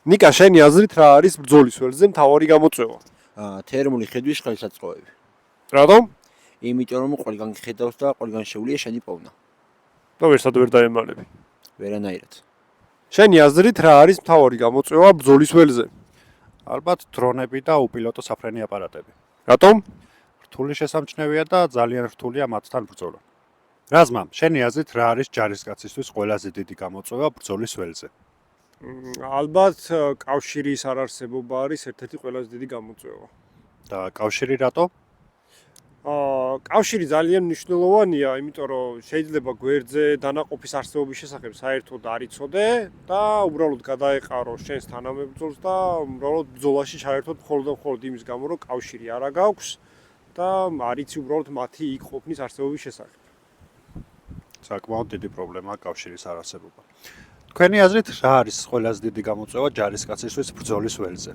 ნიკა, შენი აზრით რა არის ბრძოლის ველზე მთავარი გამოწვევა? თერმული ხედვის ხელსაწყოები. რატომ? იმიტომ რომ ყველგან ხედავს და ყველგან შეუძლია შენი პოვნა. და ვერსად ვერ დაემალები. ვერანაირად. შენი აზრით რა არის მთავარი გამოწვევა ბრძოლის ველზე? ალბათ დრონები და უპილოტო საფრენი აპარატები. რატომ? რთული შესამჩნევია და ძალიან რთულია მათთან ბრძოლა. რაზმა, შენი აზრით რა არის ჯარისკაცისთვის ყველაზე დიდი გამოწვევა ბრძოლის ველზე? ალბათ კავშირის არარსებობა არის ერთ-ერთი ყველაზე დიდი გამოწვევა. და კავშირი რატო? კავშირი ძალიან მნიშვნელოვანია, იმიტომ რომ შეიძლება გვერდზე დანაყოფის არსებობის შესახებ საერთოდ არ იცოდე და უბრალოდ გადაეყარო შენს თანამებრძოლს და უბრალოდ ბრძოლაში ჩაერთოდ მხოლოდ იმის გამო, რომ კავშირი არა გაქვს და არ იცი უბრალოდ მათი იქ ყოფნის არსებობის შესახებ. საკმაოდ დიდი პრობლემაა კავშირის არარსებობა. თქვენი აზრით რა არის ყველაზე დიდი გამოწვევა ჯარისკაცისთვის ბრძოლის ველზე?